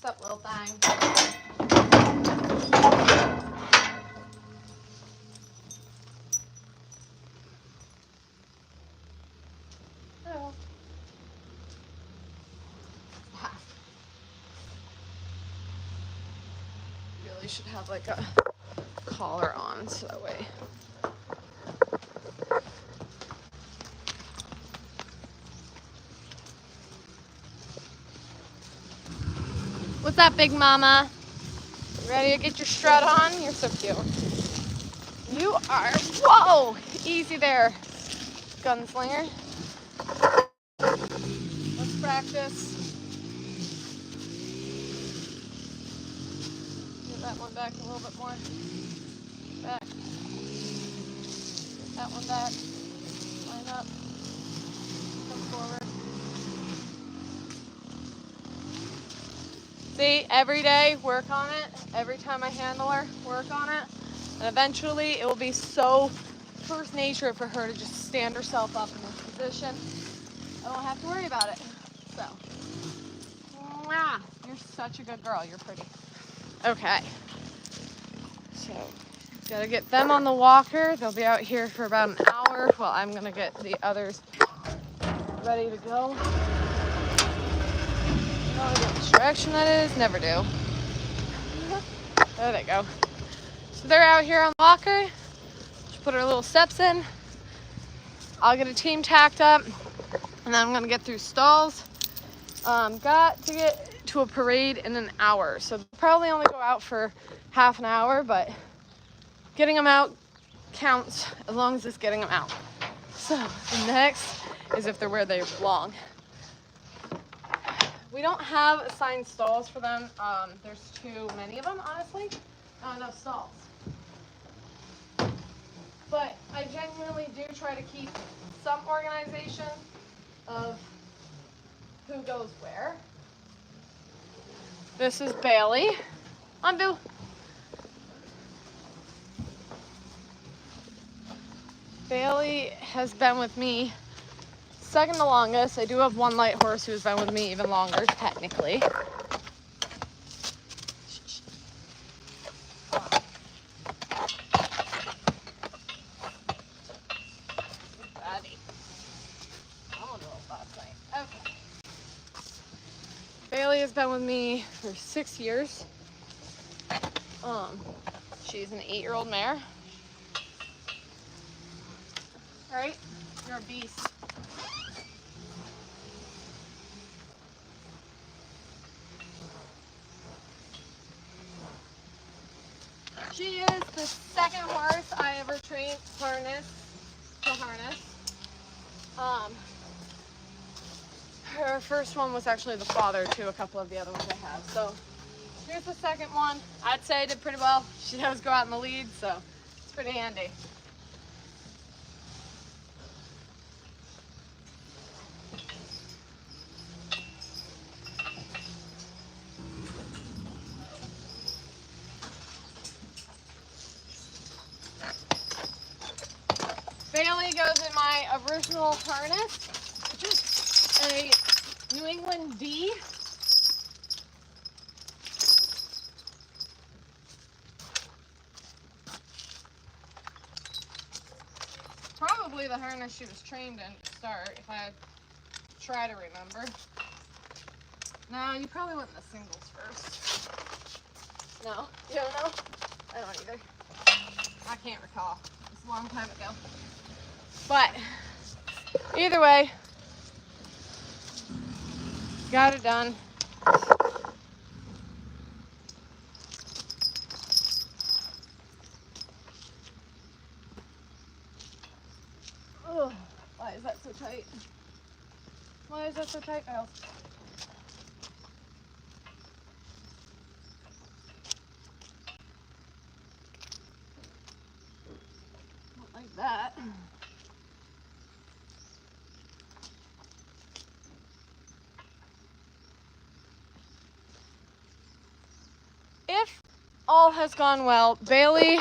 What's up, little thing? Oh. Really should have like a collar on so that way. What's up, big mama? Ready to get your strut on? You're so cute. You are. Whoa! Easy there, gunslinger. Let's practice. Get that one back a little bit more. Back. Get that one back. Line up. Come forward. See, every day, work on it. Every time I handle her, work on it. And eventually, it will be so first nature for her to just stand herself up in this position. I don't have to worry about it. So, mwah, you're such a good girl. You're pretty. Okay. So, gotta get them on the walker. They'll be out here for about an hour while I'm gonna get the others ready to go. What distraction that is, never do. There they go. So they're out here on the walker. Just put our little steps in. I'll get a team tacked up, and then I'm gonna get through stalls. Got to get to a parade in an hour, so they'll probably only go out for half an hour, but getting them out counts as long as it's getting them out. So the next is if they're where they belong. We don't have assigned stalls for them. There's too many of them, honestly. Not enough stalls. But I genuinely do try to keep some organization of who goes where. This is Bailey. On Boo. Bailey has been with me second to longest. I do have one light horse who's been with me even longer, technically. Okay. Bailey has been with me for 6 years. She's an 8-year-old mare. Right? You're a beast. She is the second horse I ever trained to harness. Her first one was actually the father to a couple of the other ones I have. So here's the second one. I'd say I did pretty well. She does go out in the lead, so it's pretty handy. Bailey goes in my original harness, which is a New England D. Probably the harness she was trained in to start, if I try to remember. No, you probably went in the singles first. No? You don't know? I don't either. I can't recall. It's a long time ago. But either way, got it done. Ugh, why is that so tight? Why is that so tight, Miles? Not like that. If all has gone well, Bailey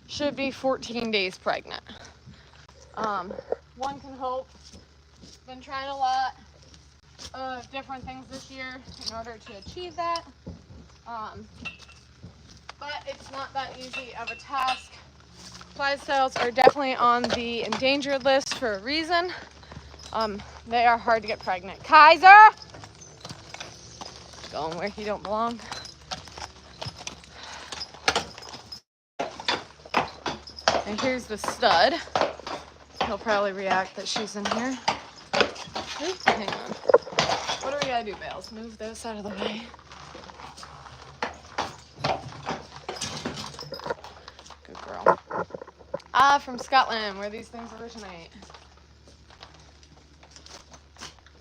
should be 14 days pregnant. One can hope. Been trying a lot. of different things this year in order to achieve that. But it's not that easy of a task. Clydesdales are definitely on the endangered list for a reason. They are hard to get pregnant. Kaiser! Going where he don't belong. And here's the stud. He'll probably react that she's in here. Ooh, hang on. What do we gotta do, Bales? Move those out of the way. Good girl. From Scotland, where these things originate.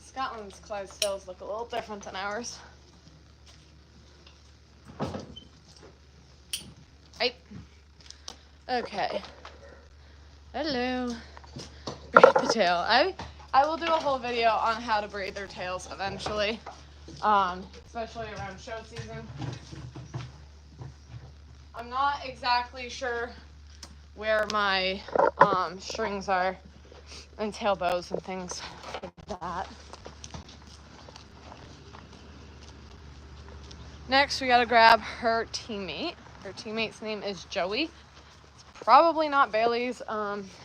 Scotland's Clydesdales look a little different than ours. Right. Okay. Hello. Braid the tail. I will do a whole video on how to braid their tails eventually, especially around show season. I'm not exactly sure where my strings are and tail bows and things like that. Next, we gotta grab her teammate. Her teammate's name is Joey. It's probably not Bailey's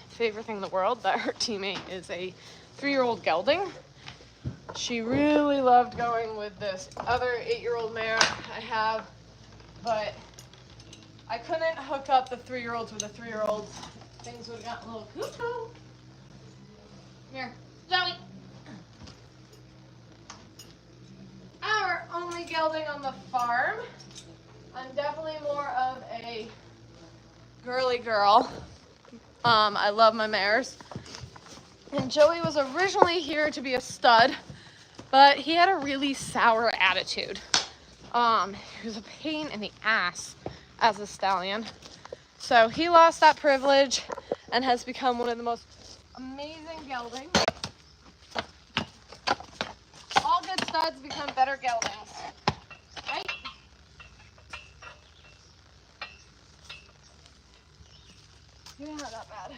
favorite thing in the world that her teammate is a 3-year-old gelding. She really loved going with this other 8-year-old mare I have, but I couldn't hook up the 3-year-olds with the 3-year-olds. Things would have gotten a little cuckoo. Come here, Joey. Our only gelding on the farm. I'm definitely more of a girly girl. I love my mares. And Joey was originally here to be a stud, but he had a really sour attitude. He was a pain in the ass as a stallion. So he lost that privilege and has become one of the most amazing geldings. All good studs become better geldings, right? You're not that bad.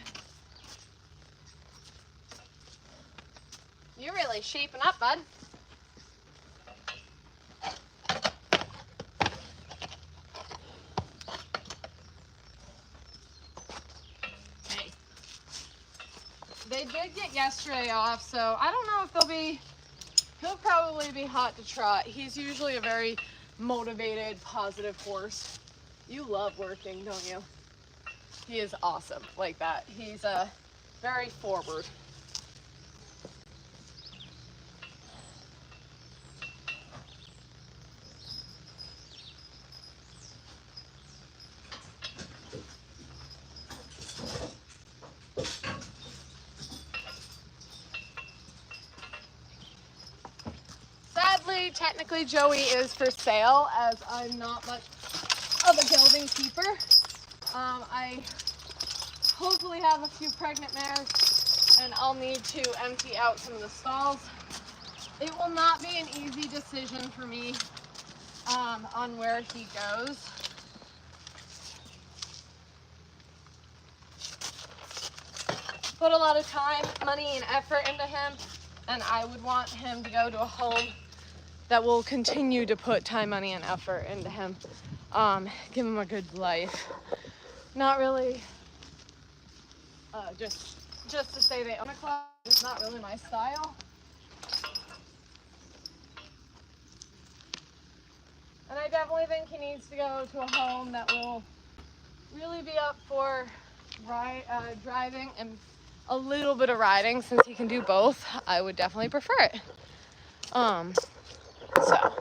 You're really shaping up, bud. Hey. They did get yesterday off, so I don't know if he'll probably be hot to trot. He's usually a very motivated, positive horse. You love working, don't you? He is awesome like that. He's very forward. Sadly, technically Joey is for sale as I'm not much of a gelding keeper. I hopefully have a few pregnant mares and I'll need to empty out some of the stalls. It will not be an easy decision for me on where he goes. Put a lot of time, money, and effort into him, and I would want him to go to a home that will continue to put time, money, and effort into him. Give him a good life. Not really just to say they own a club. It's not really my style. And I definitely think he needs to go to a home that will really be up for driving and a little bit of riding. Since he can do both, I would definitely prefer it. So.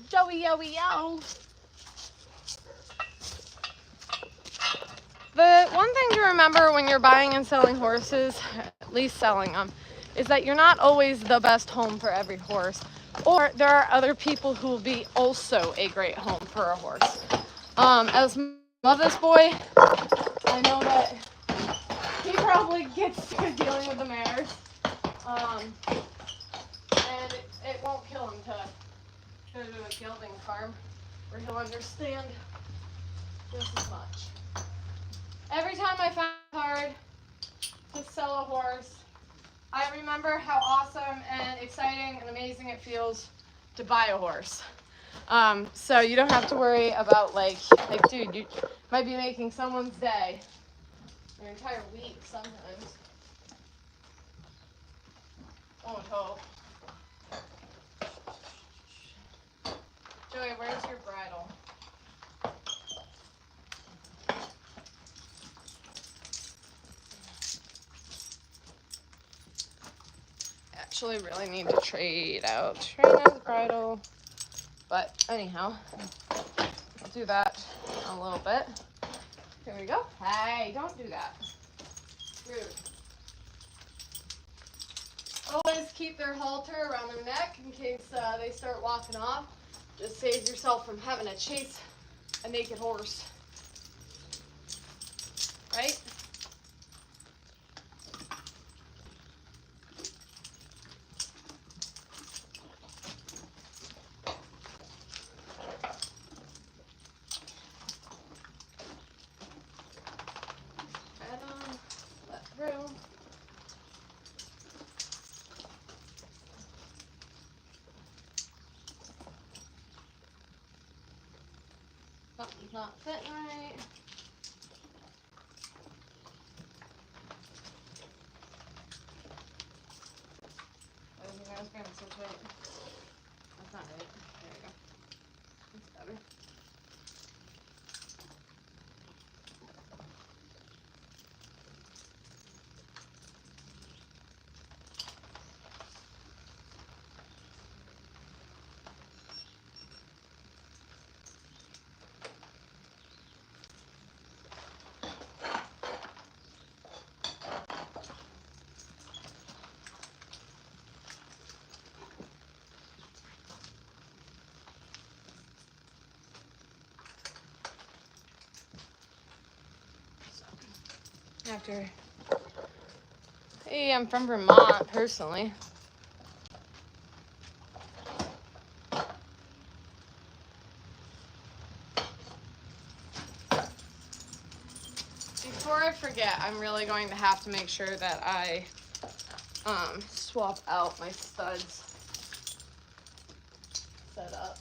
Joey, yo. The one thing to remember when you're buying and selling horses, at least selling them, is that you're not always the best home for every horse. Or there are other people who will be also a great home for a horse. As I love this boy, I know that he probably gets sick of dealing with the mares. it won't kill him to go to a gelding farm where he'll understand just as much. Every time I find it hard to sell a horse, I remember how awesome and exciting and amazing it feels to buy a horse. So you don't have to worry about like dude, you might be making someone's day, your entire week sometimes. Won't hope. Joey, where's your bridle? Actually really need to trade out Trina's bridle. But anyhow, I'll do that in a little bit. Here we go. Hey, don't do that. Rude. Always keep their halter around their neck in case they start walking off. Just saves yourself from having to chase a naked horse. Right? Through. Something's not fitting right. I was going to switch it. That's not right. There we go. That's better. After, hey, I'm from Vermont, personally. Before I forget, I'm really going to have to make sure that I swap out my studs set up.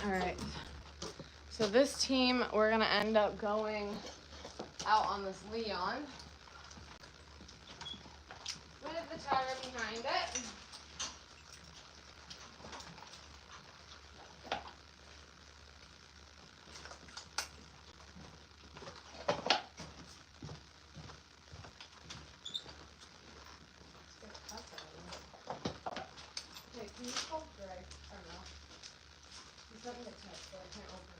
All right, so this team, we're gonna end up going out on this Leon with the tire behind it. Hey, can you hold Greg? Or no? He's not gonna touch, but I can't open it.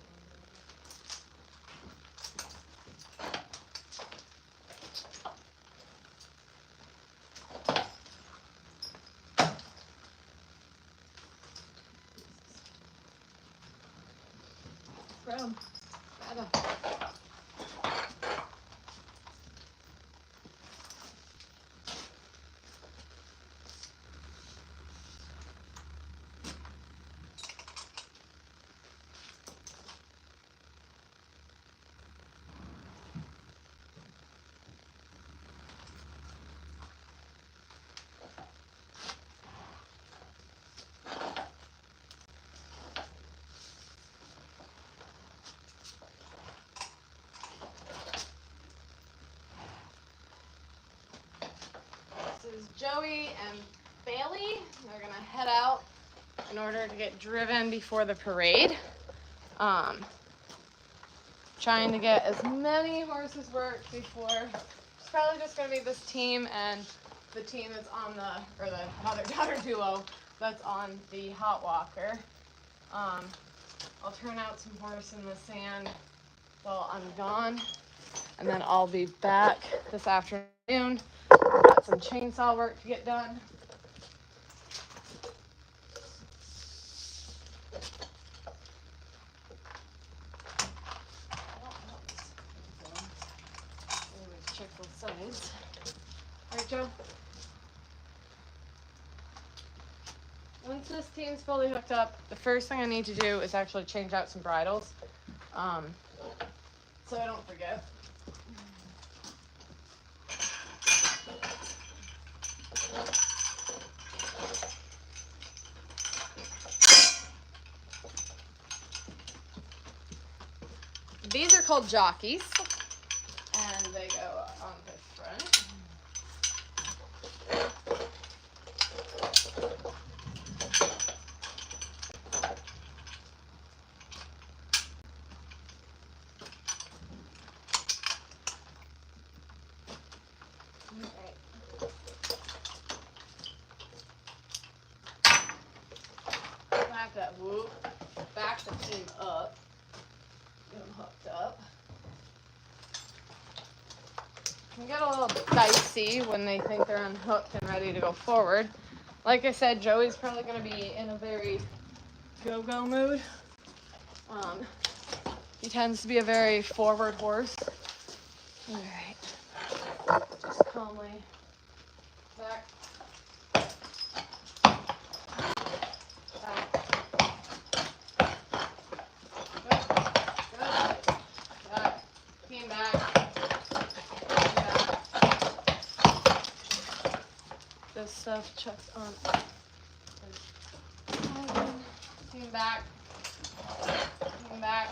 Joey and Bailey. They're gonna head out in order to get driven before the parade. Trying to get as many horses worked before. It's probably just gonna be this team and the team that's on the, or the mother-daughter duo that's on the hot walker. I'll turn out some horse in the sand while I'm gone, and then I'll be back this afternoon. I've got some chainsaw work to get done. Check both sides. All right, Joe. Once this team's fully hooked up, the first thing I need to do is actually change out some bridles, so I don't forget. These are called jockeys, and they go on the front. Back that whoop. Back the team up. Get them hooked up. Can get a little dicey when they think they're unhooked and ready to go forward. Like I said, Joey's probably going to be in a very go-go mood. He tends to be a very forward horse. All right. Just calmly back. This stuff checked on. Team back. Team back.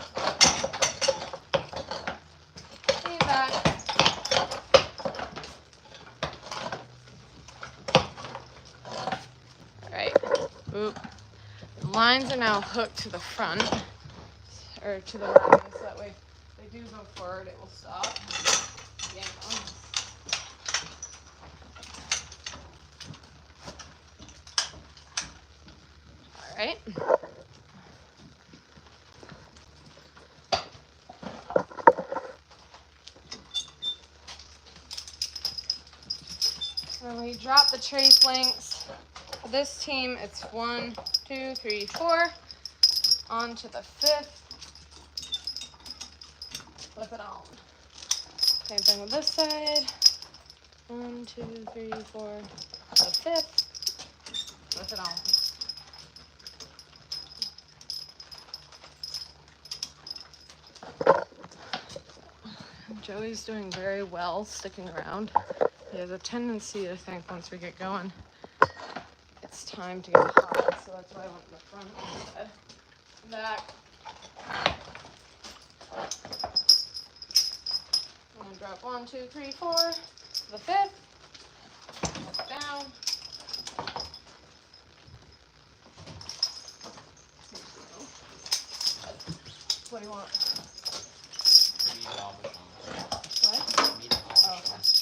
Team back. Alright. Oop. The lines are now hooked to the front. Or to the wagon, so that way if they do go forward, it will stop. Yeah. Alright. When we drop the trace links, for this team it's 1, 2, 3, 4, onto the 5th. Flip it on. Same thing with this side. 1, 2, 3, 4, the 5th. Flip it on. Joey's doing very well sticking around. He has a tendency to think once we get going, it's time to get hot, so that's why I went in the front instead. Back. I'm gonna drop 1, 2, 3, 4, the 5th. Down. What do you want?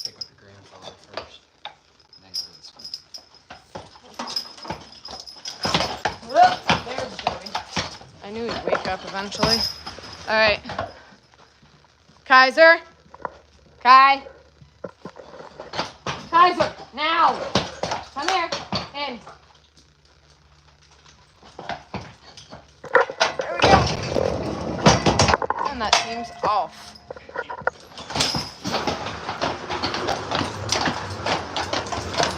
Pick up your grandfather first, and then go this way. There's Joey. I knew he'd wake up eventually. All right. Kaiser. Kai. Kaiser, now. Come here. In. There we go. And that seems off.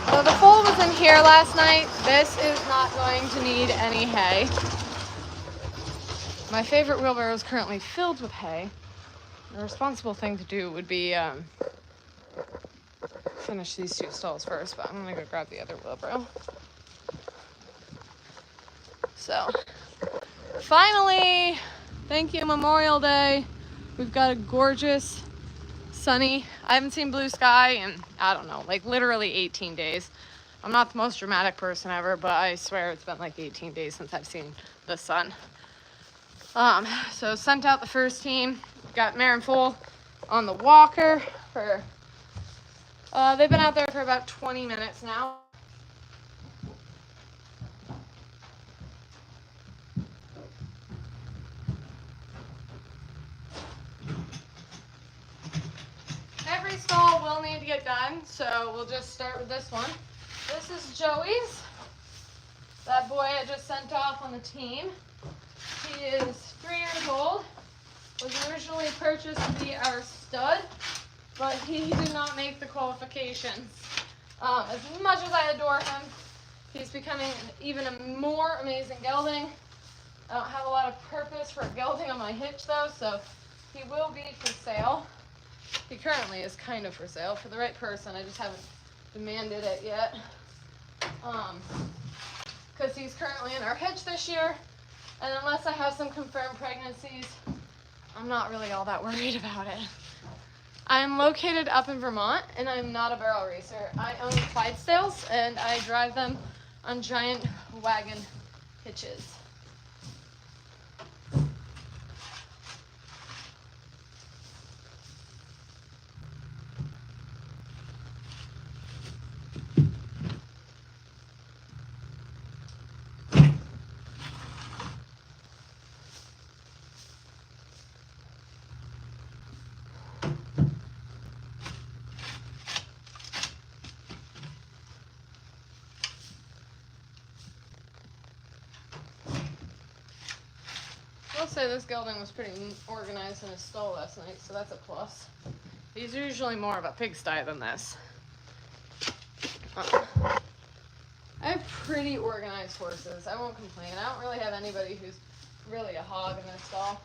So the foal was in here last night. This is not going to need any hay. My favorite wheelbarrow is currently filled with hay. The responsible thing to do would be finish these 2 stalls first, but I'm gonna go grab the other wheelbarrow. So, finally, thank you, Memorial Day. We've got a gorgeous, sunny, I haven't seen blue sky in, I don't know, like literally 18 days. I'm not the most dramatic person ever, but I swear it's been like 18 days since I've seen the sun. So sent out the first team, got Mare and Foal on the walker for, they've been out there for about 20 minutes now. Every stall will need to get done, so we'll just start with this one. This is Joey's. That boy I just sent off on the team. He is 3 years old. Was originally purchased to be our stud, but he did not make the qualifications. As much as I adore him, he's becoming even a more amazing gelding. I don't have a lot of purpose for gelding on my hitch though, so he will be for sale. He currently is kind of for sale for the right person. I just haven't demanded it yet. Because he's currently in our hitch this year, and unless I have some confirmed pregnancies, I'm not really all that worried about it. I'm located up in Vermont, and I'm not a barrel racer. I own Clydesdales, and I drive them on giant wagon hitches. I'll say this gelding was pretty organized in his stall last night, so that's a plus. He's usually more of a pigsty than this. I have pretty organized horses. I won't complain. I don't really have anybody who's really a hog in their stall.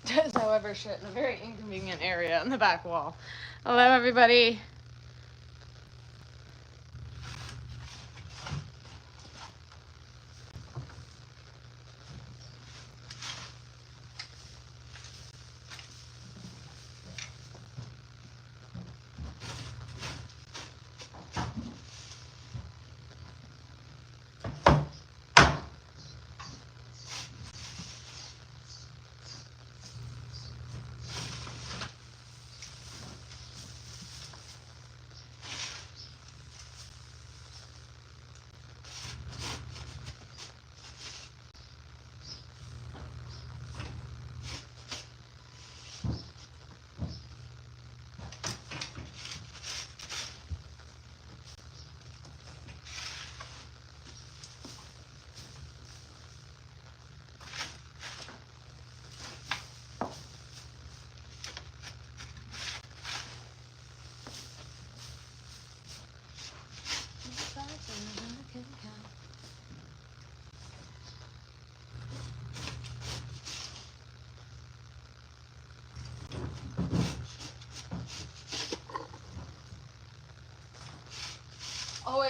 Does, however, shit in a very inconvenient area in the back wall. Hello, everybody.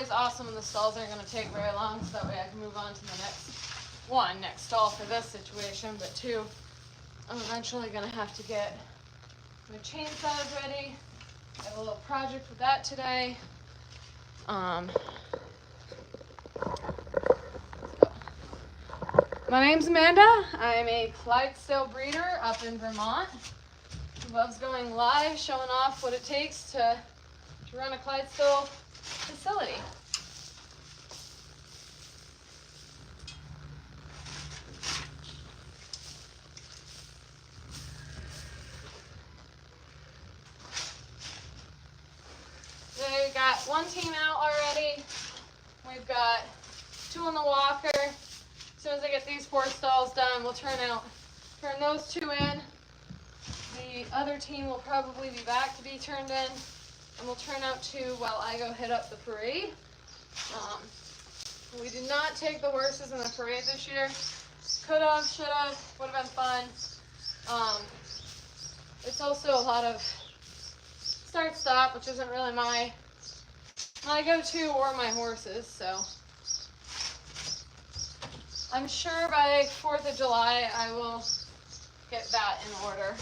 always awesome when the stalls aren't going to take very long, so that way I can move on to the next stall for this situation, but two, I'm eventually going to have to get my chainsaws ready. I have a little project with that today. My name's Amanda. I'm a Clydesdale breeder up in Vermont who loves going live, showing off what it takes to run a Clydesdale facility. We got one team out already. We've got 2 in the walker. As soon as I get these 4 stalls done, we'll turn those 2 in. The other team will probably be back to be turned in, and we'll turn out 2 while I go hit up the parade. We did not take the horses in the parade this year. Could have, should have, would have been fun. It's also a lot of start-stop, which isn't really my go-to or my horses, so I'm sure by 4th of July I will get that in order.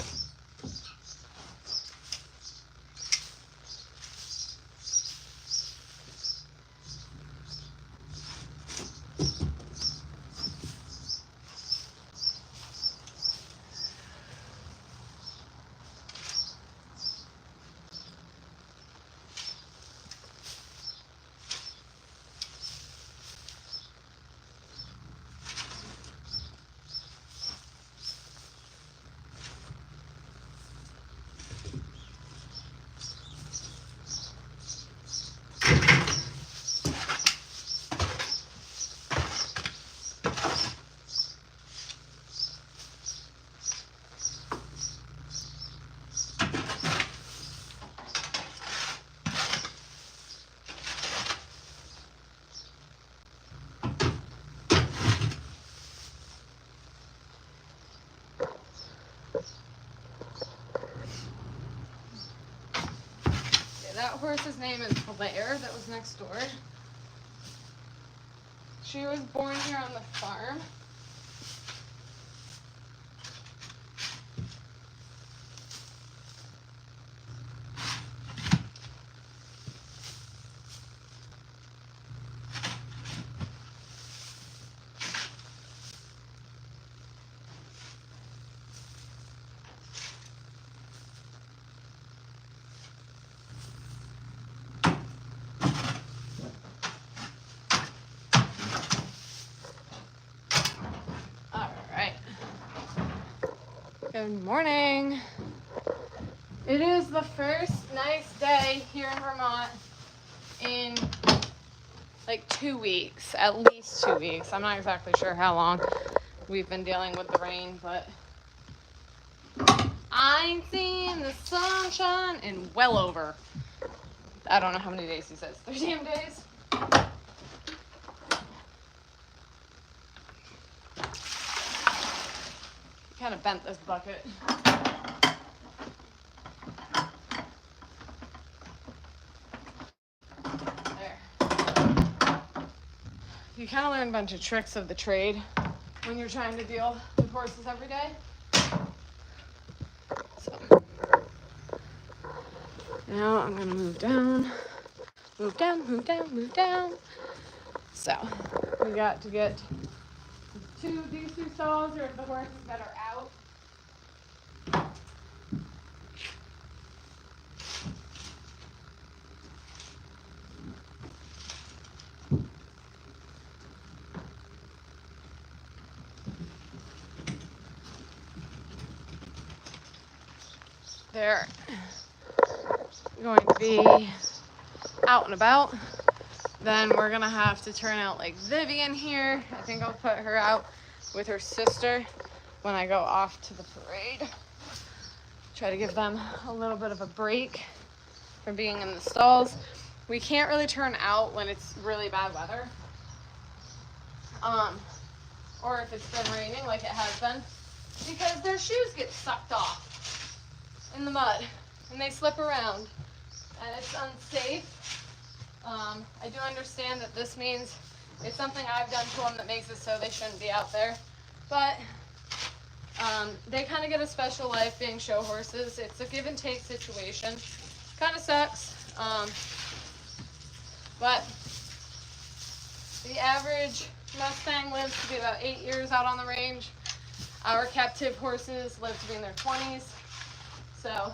That horse's name is Blair, that was next door. She was born here on the farm. Good morning. It is the first nice day here in Vermont in like 2 weeks, at least 2 weeks. I'm not exactly sure how long we've been dealing with the rain, but I ain't seen the sunshine in well over, I don't know how many days he says, 13 days. Kind of bent this bucket. There. You kind of learn a bunch of tricks of the trade when you're trying to deal with horses every day. So now I'm gonna move down, move down, move down, move down. So we got to get these two stalls are the horses that are out. They're going to be out and about. Then we're gonna have to turn out like Vivian here. I think I'll put her out with her sister when I go off to the parade. Try to give them a little bit of a break from being in the stalls. We can't really turn out when it's really bad weather. Or if it's been raining like it has been, because their shoes get sucked off in the mud and they slip around and it's unsafe. I do understand that this means it's something I've done to them that makes it so they shouldn't be out there. But they kind of get a special life being show horses. It's a give and take situation. Kind of sucks. But the average Mustang lives to be about 8 years out on the range. Our captive horses live to be in their 20s. So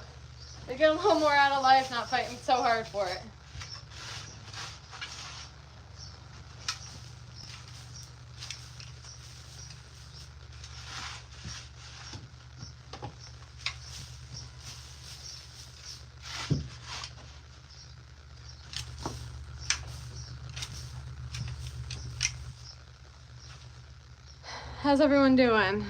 they get a little more out of life, not fighting so hard for it. How's everyone doing?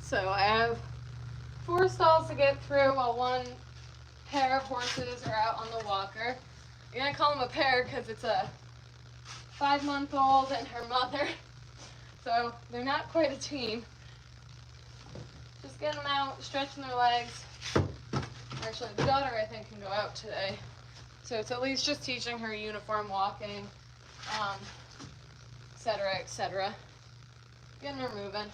So I have 4 stalls to get through while one pair of horses are out on the walker. I'm gonna call them a pair because it's a 5-month-old and her mother. So they're not quite a team. Just getting them out, stretching their legs. Actually, the daughter I think can go out today. So it's at least just teaching her uniform walking, et cetera, et cetera. Getting her moving.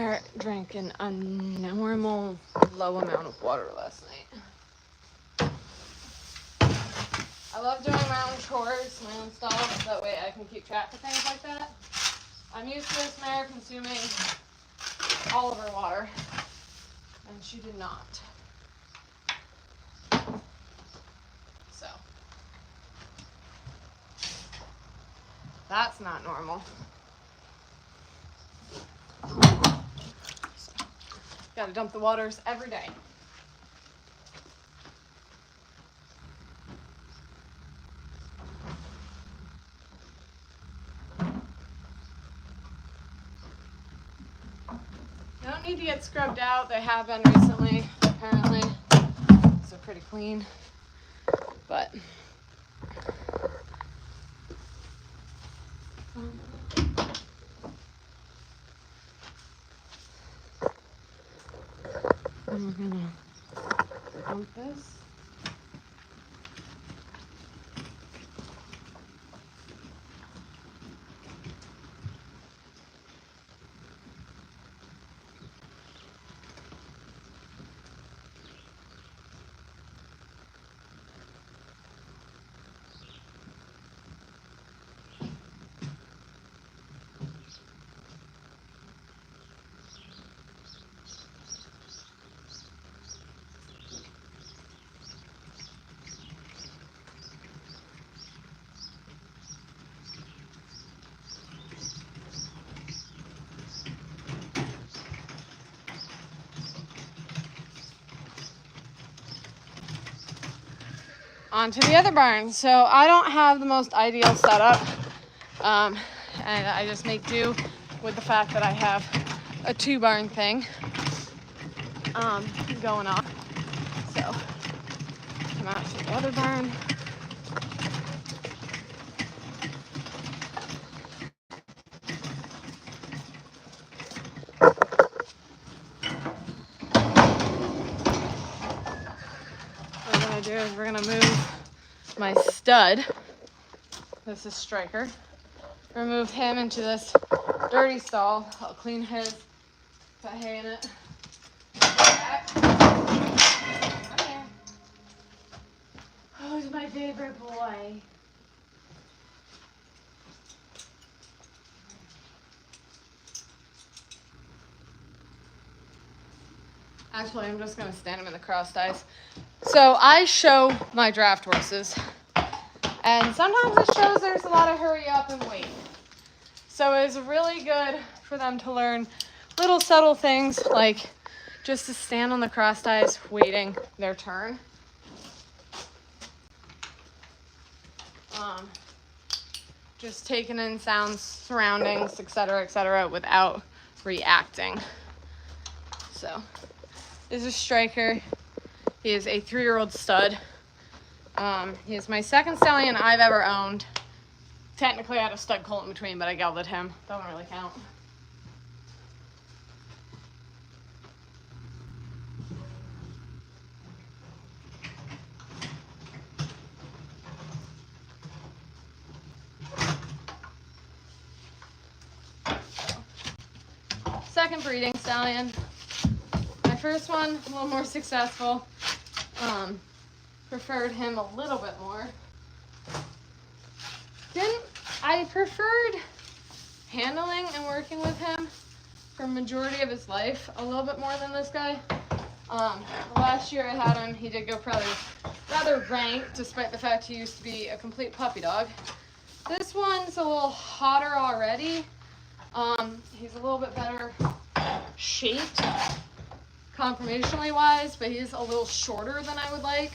mare drinking a normal low amount of water last night. I love doing my own chores, my own stuff, that way I can keep track of things like that. I'm used to this mare consuming all of her water, and she did not. So, that's not normal. Gotta dump the waters every day. They don't need to get scrubbed out. They have been recently, apparently. So pretty clean. But I'm gonna dump this. On to the other barn. So I don't have the most ideal setup, and I just make do with the fact that I have a 2-barn thing going on. So come out to the other barn. Do is we're gonna move my stud. This is Striker. Remove him into this dirty stall. I'll clean his, put hay in it. Come here. Who's my favorite boy? Actually, I'm just gonna stand him in the cross ties. So I show my draft horses, and sometimes it shows there's a lot of hurry up and wait. So it's really good for them to learn little subtle things like just to stand on the cross ties waiting their turn. Just taking in sounds, surroundings, etc., without reacting. So this is Striker. He is a 3-year-old stud. He is my second stallion I've ever owned. Technically I had a stud colt in between, but I gelded him. Doesn't really count. Second breeding stallion. My first one, a little more successful. Preferred him a little bit more. I preferred handling and working with him for the majority of his life a little bit more than this guy. The last year I had him, he did go rather rank, despite the fact he used to be a complete puppy dog. This one's a little hotter already. He's a little bit better shaped, conformationally wise, but he's a little shorter than I would like.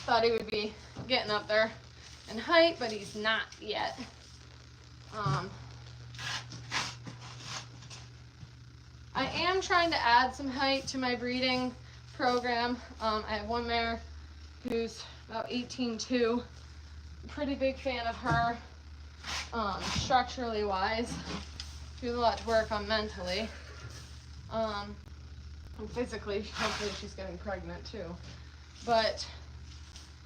Thought he would be getting up there in height, but he's not yet. I am trying to add some height to my breeding program. I have one mare who's about 18.2. Pretty big fan of her. Structurally wise, she has a lot to work on mentally. And physically, hopefully she's getting pregnant too. But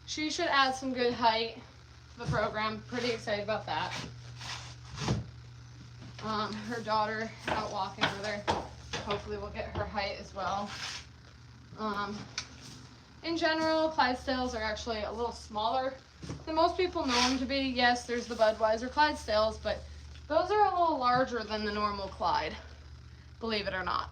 she should add some good height to the program. Pretty excited about that. Her daughter out walking with her. Hopefully we'll get her height as well. In general, Clydesdales are actually a little smaller than most people know them to be. Yes, there's the Budweiser Clydesdales, but those are a little larger than the normal Clyde, believe it or not.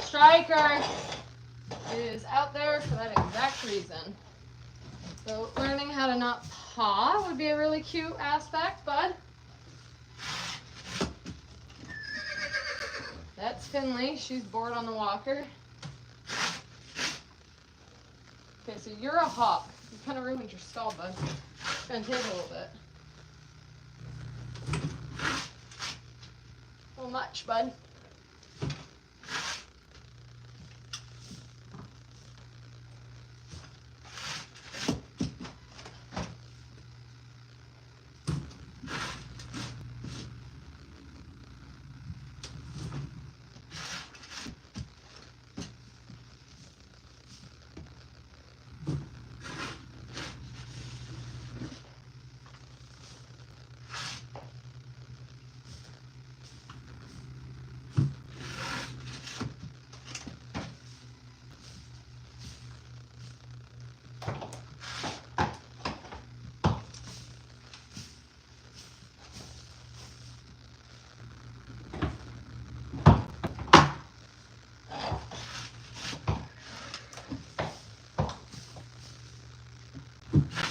Striker is out there for that exact reason. So learning how to not paw would be a really cute aspect, bud. That's Finley. She's bored on the walker. Okay, so you're a hawk. You kind of ruined your stall, bud. It's gonna take a little bit. A little much, bud.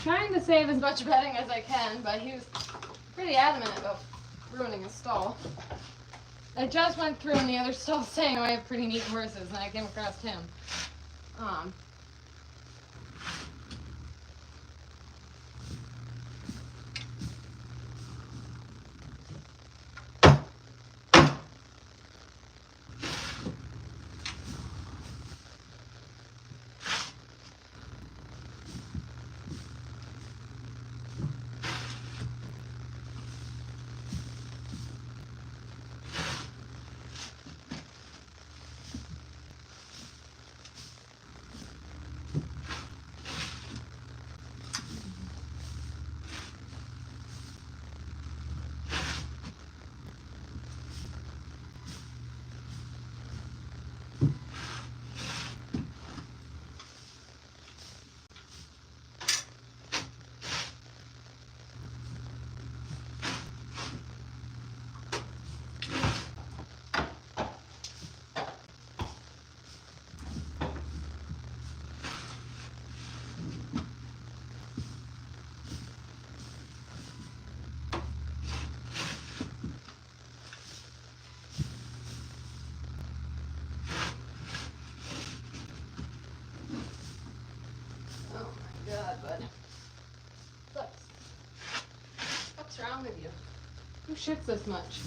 Trying to save as much bedding as I can, but he was pretty adamant about ruining his stall. I just went through in the other stall saying, oh, I have pretty neat horses, and I came across him. What's wrong with you? Who shits this much?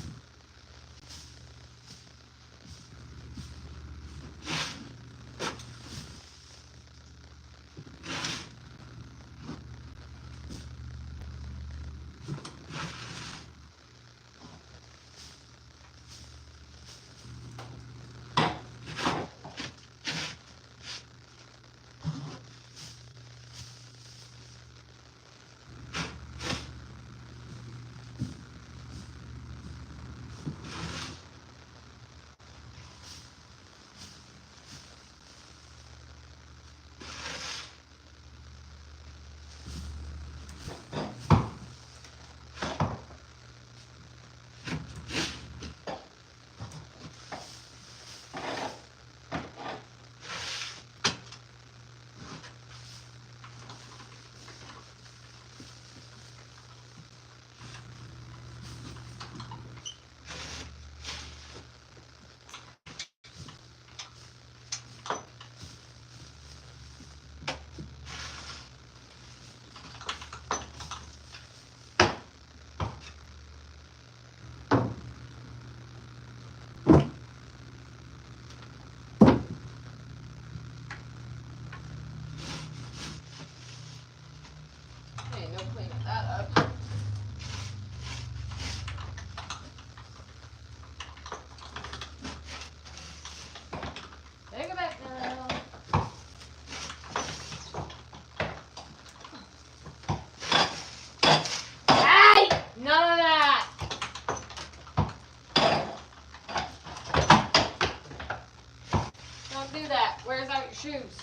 shoes.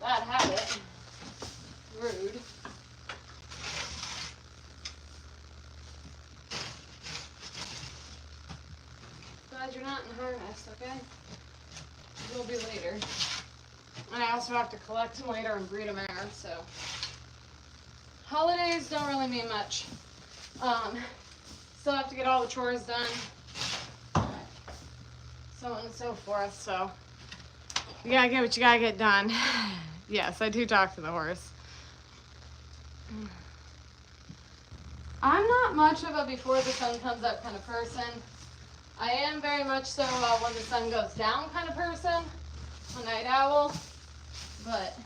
Bad habit. Rude. Glad you're not in harness, okay? You will be later. And I also have to collect them later and breed them air, so. Holidays don't really mean much. Still have to get all the chores done. So on and so forth, so. You gotta get what you gotta get done. Yes, I do talk to the horse. I'm not much of a before the sun comes up kind of person. I am very much so when the sun goes down kind of person, a night owl, but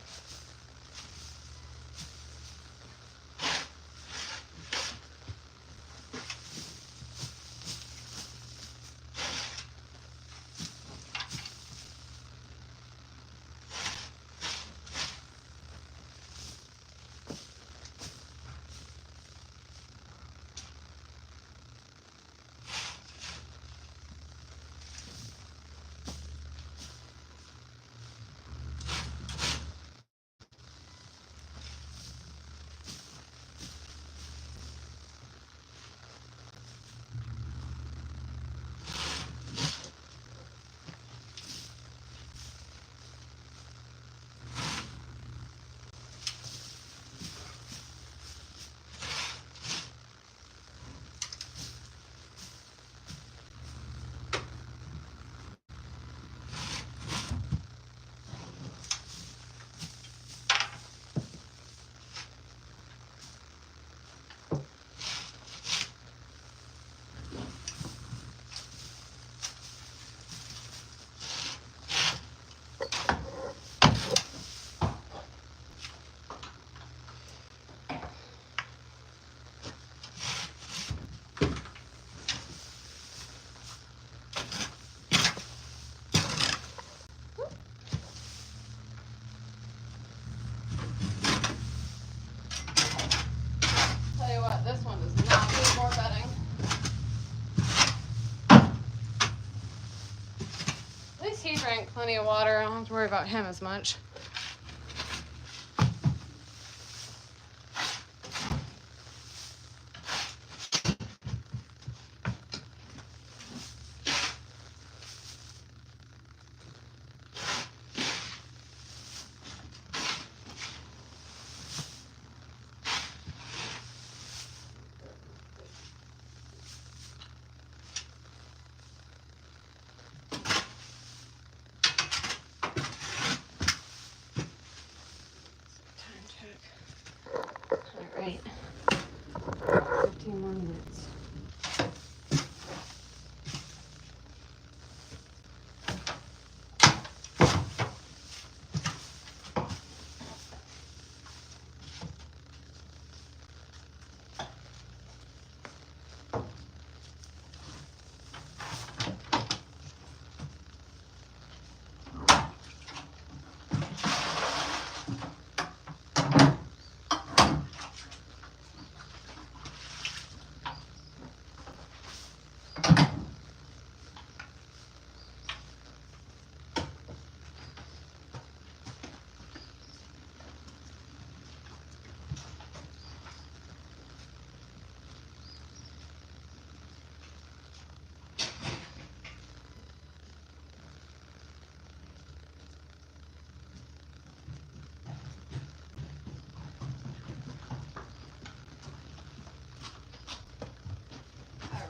tell you what, this one does not need more bedding. At least he drank plenty of water. I don't have to worry about him as much. Right. 15 more minutes.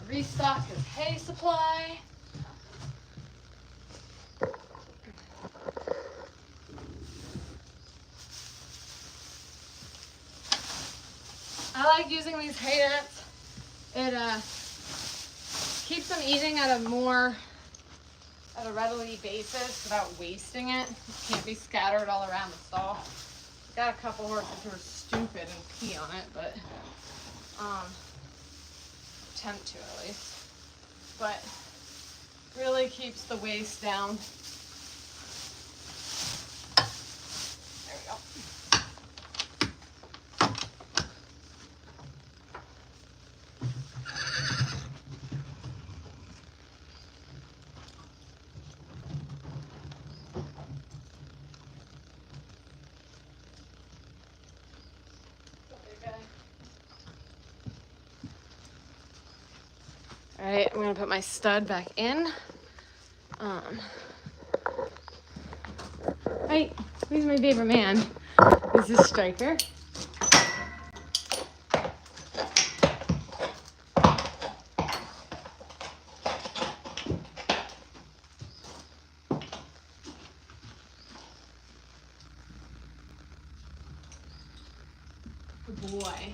Restock his hay supply. I like using these hay nets. It keeps them eating at a readily basis without wasting it. It can't be scattered all around the stall. Got a couple horses who are stupid and pee on it, but attempt to at least. But really keeps the waste down. There we go. All right, I'm gonna put my stud back in. Hi, who's my favorite man? This is Striker. Good boy.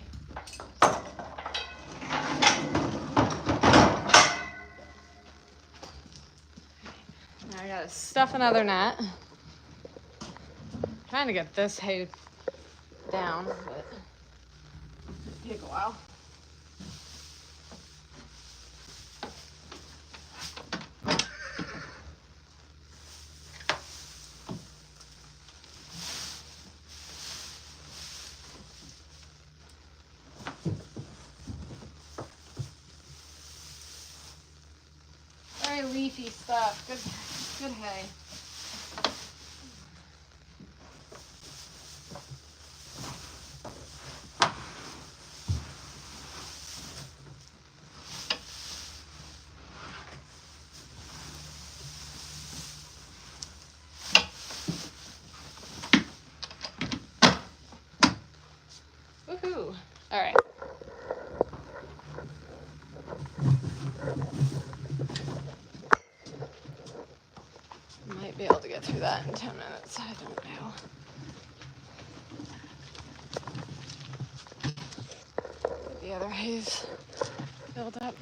Now I gotta stuff another net. Trying to get this hay down, but it'll take a while. Very leafy stuff. Good hay. Woohoo! All right. Might be able to get through that in 10 minutes. I don't know. Get the other haze filled up.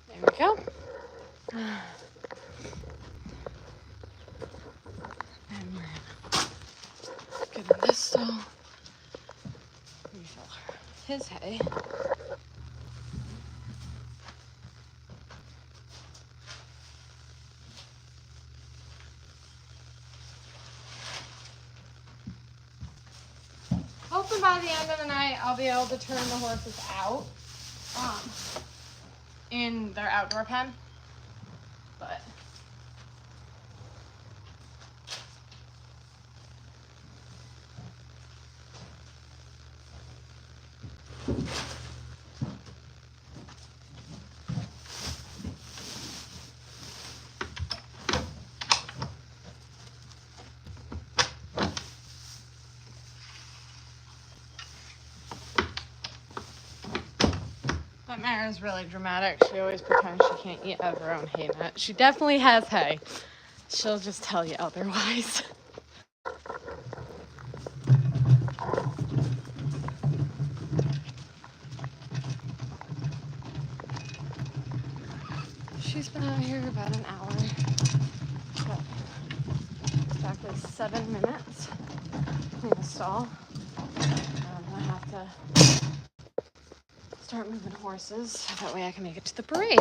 There we go. And we're gonna get in this stall. Refill his hay. Hopefully by the end of the night, I'll be able to turn the horses out in their outdoor pen. But that mare is really dramatic. She always pretends she can't eat out of her own hay net. She definitely has hay. She'll just tell you otherwise. She's been out here about an hour. But exactly 7 minutes in the stall. I have to start moving horses so that way I can make it to the parade.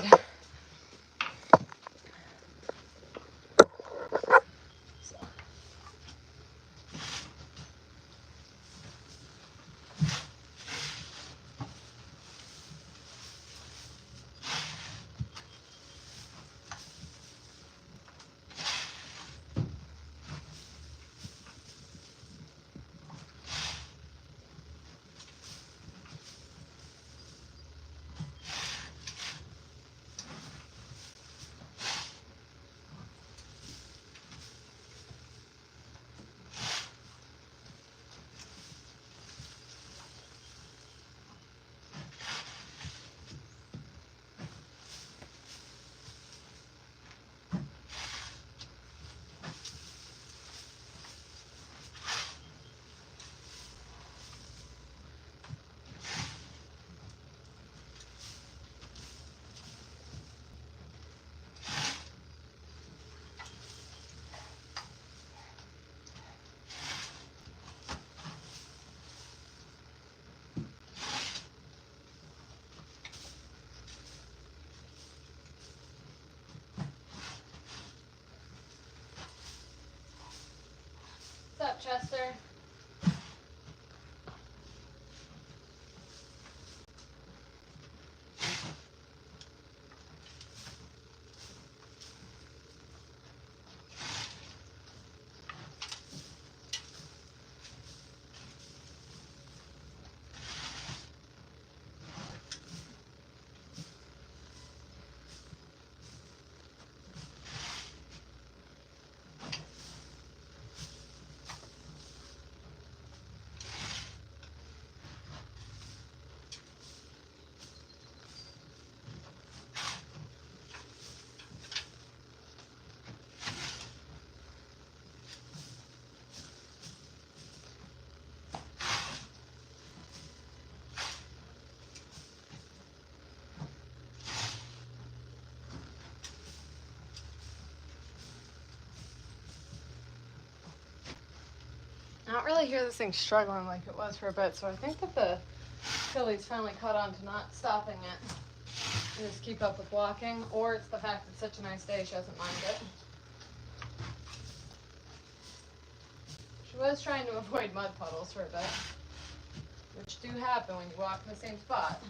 Chester. I don't really hear this thing struggling like it was for a bit, so I think that the filly's finally caught on to not stopping it and just keep up with walking, or it's the fact that it's such a nice day she doesn't mind it. She was trying to avoid mud puddles for a bit, which do happen when you walk in the same spot.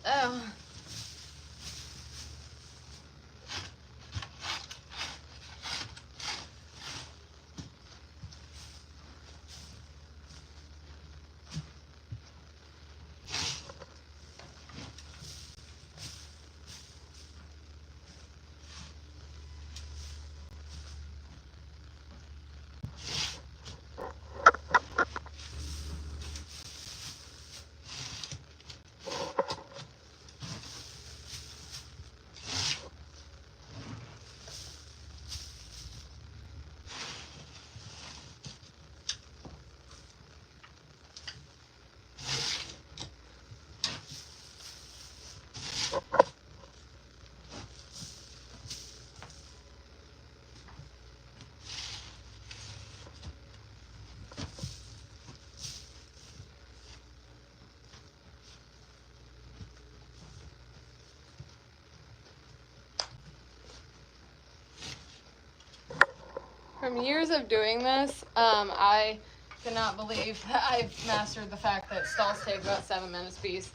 Oh. From years of doing this, I cannot believe that I've mastered the fact that stalls take about 7 minutes piece,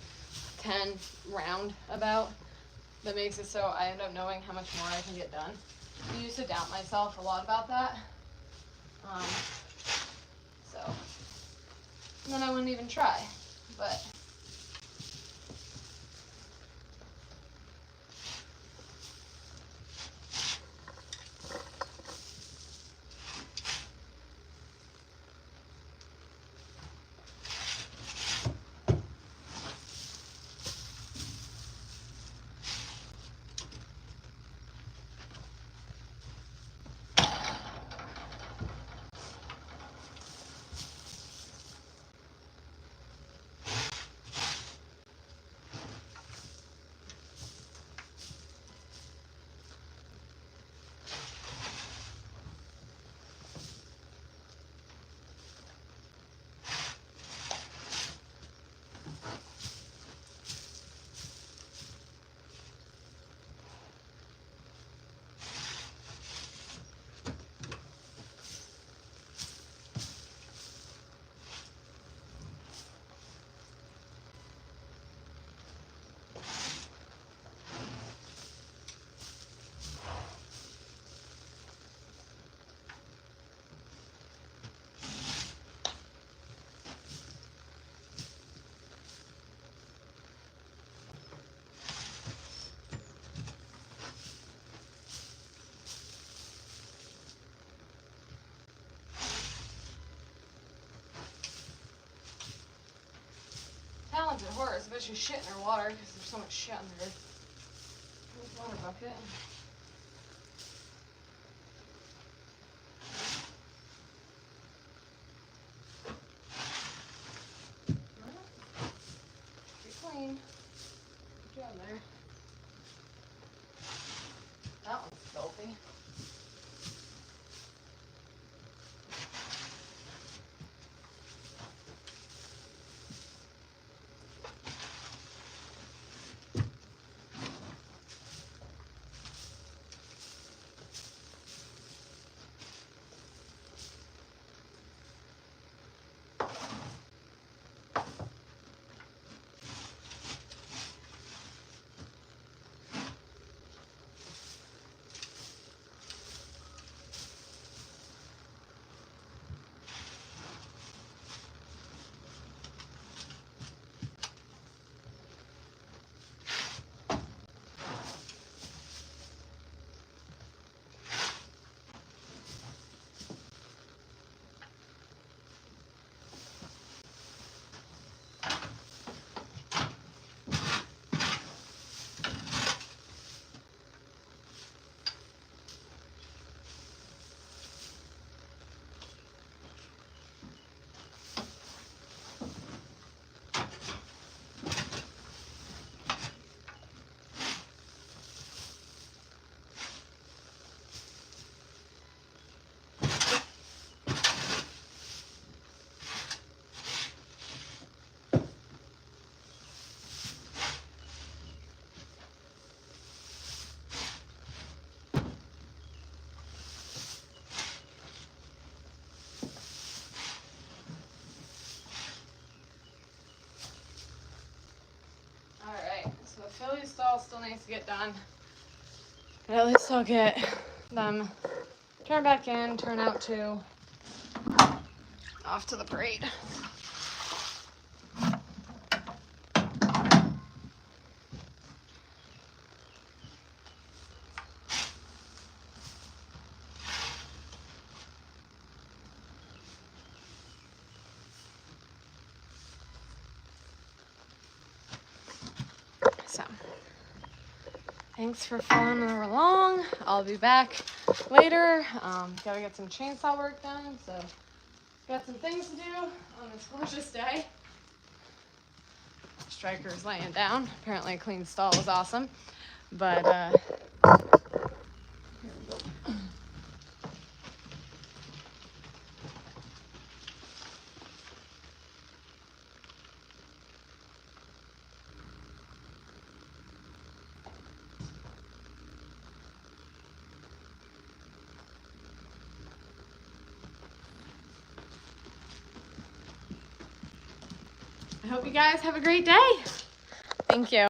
10 round about. That makes it so I end up knowing how much more I can get done. I used to doubt myself a lot about that. And then I wouldn't even try, but. fish is shit in their water because there's so much shit in their water bucket. Be clean. Good job there. That one's filthy. So the Philly stall still needs to get done. But at least I'll get them turned back in, turn out two, off to the parade. So, thanks for following along. I'll be back later. Gotta get some chainsaw work done, so got some things to do on this gorgeous day. Striker's laying down. Apparently a clean stall is awesome. But, I hope you guys have a great day. Thank you.